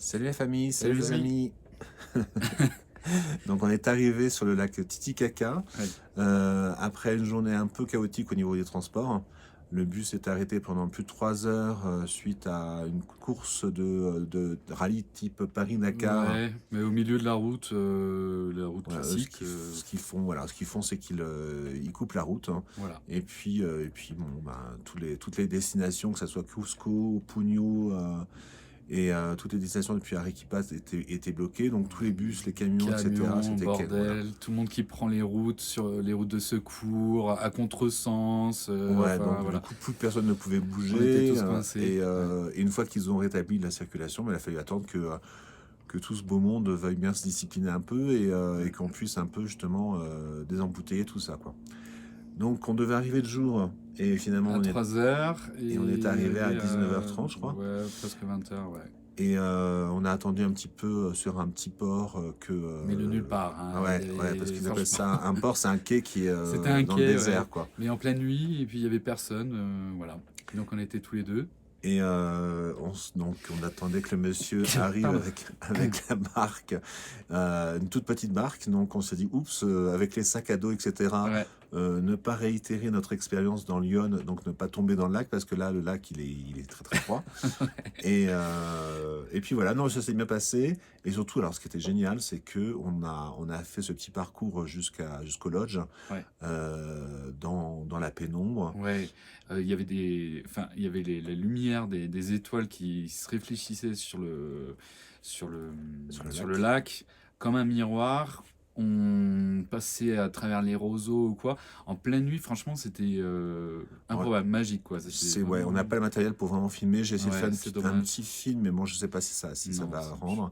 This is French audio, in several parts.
Salut la famille, Salut salut les les amis. amis. Donc on est arrivé sur le lac Titicaca Ouais. après une journée un peu chaotique au niveau des transports. Le bus est arrêté pendant plus de 3 heures suite à une course de rallye type Paris-Dakar. Ouais, mais au milieu de la route Voilà, classique, ce qu'ils font, voilà, ce qu'ils font, c'est qu'ils ils coupent la route, hein. voilà. Et puis bon, ben, toutes les destinations, que ce soit Cusco, Puno, toutes les destinations depuis Arequipa étaient bloquées. Donc tous les bus, les camions, etc. Camion, Voilà. bordel, tout le monde qui prend les routes sur les routes de secours, à contresens, Ouais, enfin donc du voilà. coup, plus personne ne pouvait On était bouger. tous coincés. Ouais. Et une fois qu'ils ont rétabli la circulation, ben, il a fallu attendre que tout ce beau monde veuille bien se discipliner un peu et qu'on puisse un peu justement désembouteiller tout ça, quoi. Donc on devait arriver de jour et finalement À 3 heures on est arrivé à et 19h30, je crois. ouais, presque 20 heures, ouais. Et on a attendu un petit peu sur un petit port Mais de nulle part, ah hein. ouais, ouais, parce qu'ils appellent Franchement, ça un port, c'est un quai qui est c'était un dans le quai, ouais. désert, quoi. Mais en pleine nuit, et puis il y avait personne, voilà. Donc on était tous les deux. Et donc on attendait que le monsieur arrive Pardon. avec la barque, une toute petite barque. Donc on s'est dit, oups, avec les sacs à dos, etc. Ouais. Ne pas réitérer notre expérience dans Lyon, donc ne pas tomber dans le lac, parce que là, le lac, il est très très froid. Et puis voilà, non, ça s'est bien passé. Et surtout, alors ce qui était génial, c'est que on a fait ce petit parcours jusqu'au lodge, Ouais. dans la pénombre. Ouais, il y avait enfin, il y avait la lumière des étoiles qui se réfléchissaient sur le, Sur le le lac. lac, comme un miroir. On passait à travers les roseaux ou quoi. En pleine nuit, franchement, c'était Ouais. improbable, magique, quoi. C'était Ouais, on n'a pas le matériel pour vraiment filmer. J'ai essayé de Ouais, faire c'est un dommage. petit film, mais bon, je sais pas si ça Non, va c'est rendre. non.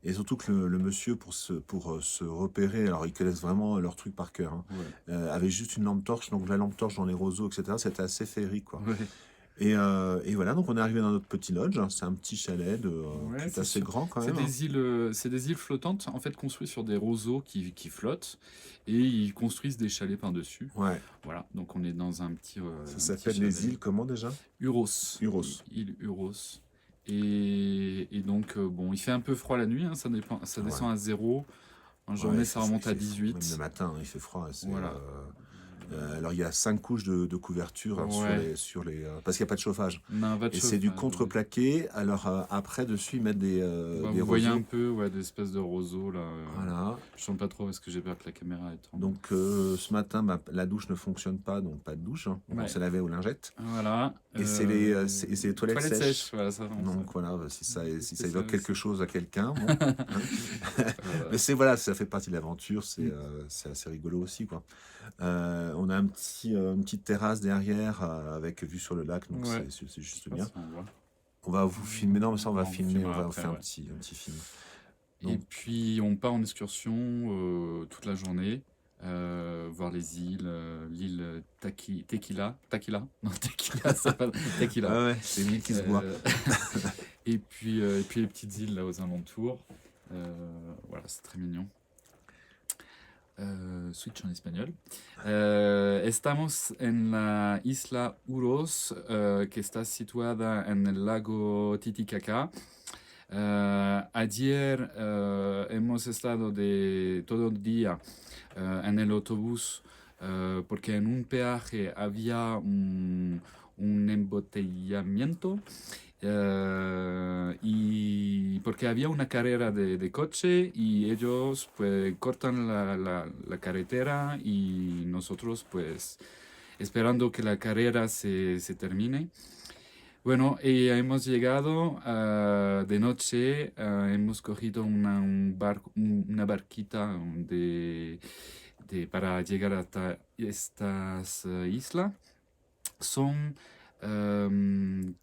Et surtout que le monsieur, pour se repérer, alors ils connaissent vraiment leur truc par cœur, hein, Ouais, avait juste une lampe torche, donc la lampe torche dans les roseaux, etc. C'était assez féerique, quoi. ouais, Et voilà, donc on est arrivé dans notre petit lodge. C'est un petit chalet qui ouais, est c'est assez sûr. grand quand même, hein. C'est des îles flottantes, en fait, construites sur des roseaux qui flottent, et ils construisent des chalets par-dessus. Ouais, Voilà, donc on est dans ça un petit s'appelle les chalet. îles, comment déjà? Uros, Uros. île Uros. Et donc, bon, il fait un peu froid la nuit, hein, ça Ah ouais, descend à 0. En ouais, journée, ça remonte à il fait froid. Même le 18. matin, il fait froid. Voilà. Alors il y a 5 couches de couverture, hein, Ouais, parce qu'il n'y a pas de chauffage. non, va de Et c'est du chauffage. Ouais. contreplaqué. Alors après, dessus, ils mettent Bah, des vous voyez un roseaux. peu, ouais, des espèces de roseaux là. Voilà. Je sens pas trop parce que j'ai peur que la caméra elle tombe. Donc ce matin, bah, la douche ne fonctionne pas, donc pas de douche, hein. Donc on Ouais. s'est lavé aux lingettes. Voilà. Et c'est les toilettes sèches. Voilà, ça. Donc voilà, si ça C'était évoque ça quelque aussi. chose à quelqu'un, bon, hein. Voilà. Mais voilà, ça fait partie de l'aventure, Mm. c'est assez rigolo aussi, quoi. On a une petite terrasse derrière avec vue sur le lac, donc Ouais. c'est Je juste sais pas bien. si on voit. On va vous filmer, non, mais ça on va Non, on filmer, on filmera va vous après, faire ouais. un petit film. Et Donc, puis on part en excursion toute la journée, voir les îles, l'île Tequila, non Tequila, ça va, Tequila. ouais, c'est une île qui se boit. Euh, et puis les petites îles là aux alentours. Voilà, c'est très mignon. Switch en espagnol. Estamos en la isla Uros, que está situada en el lago Titicaca. Ayer hemos estado de todo el día en el autobús porque en un peaje había un embotellamiento y porque había una carrera de coche y ellos pues cortan la carretera y nosotros pues esperando que la carrera se termine. Bueno, y hemos llegado de noche, hemos cogido una barquita para llegar hasta estas islas. Son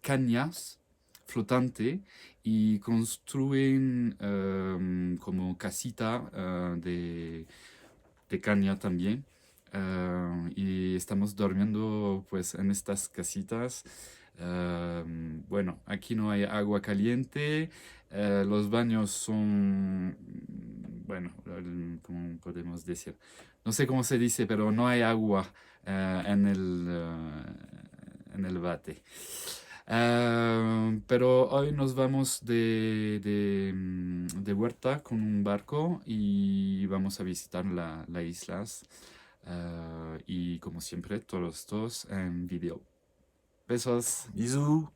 cañas flotantes y construyen como casita de caña también. Y estamos durmiendo pues en estas casitas. Bueno, aquí no hay agua caliente, los baños son, bueno, ¿cómo podemos decir? No sé cómo se dice, pero no hay agua en el bate. Pero hoy nos vamos de vuelta con un barco y vamos a visitar las islas. Y como siempre, todos dos en video. Besos. Bisous.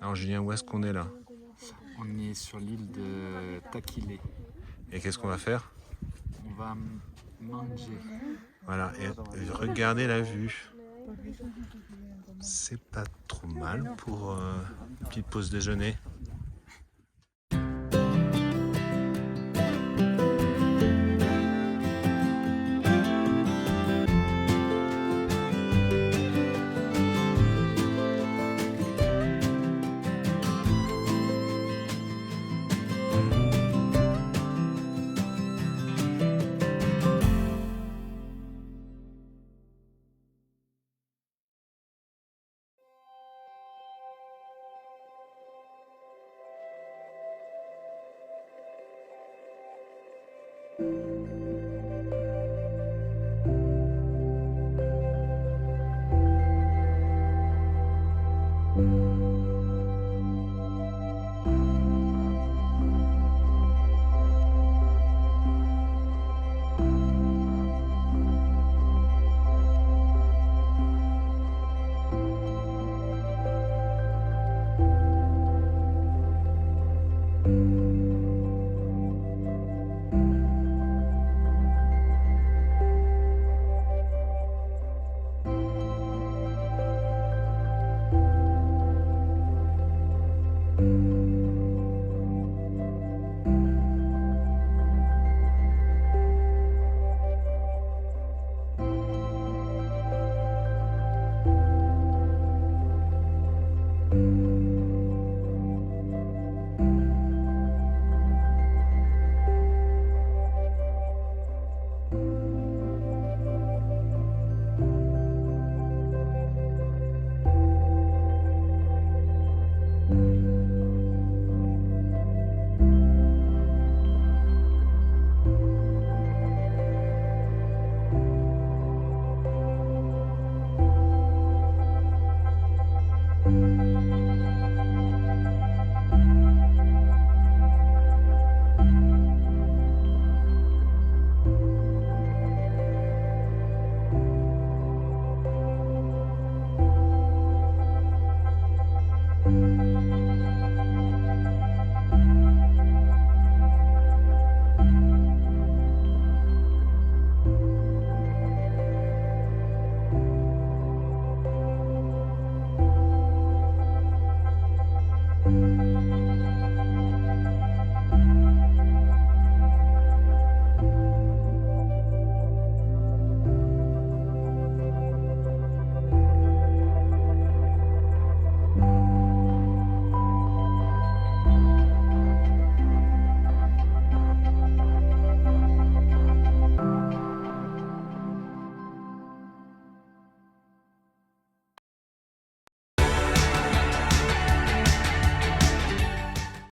Alors Julien, où est-ce qu'on est là? On est sur l'île de Takile. Et qu'est-ce qu'on va faire? On va manger. Voilà, et regardez la vue. C'est pas trop mal pour une petite pause déjeuner.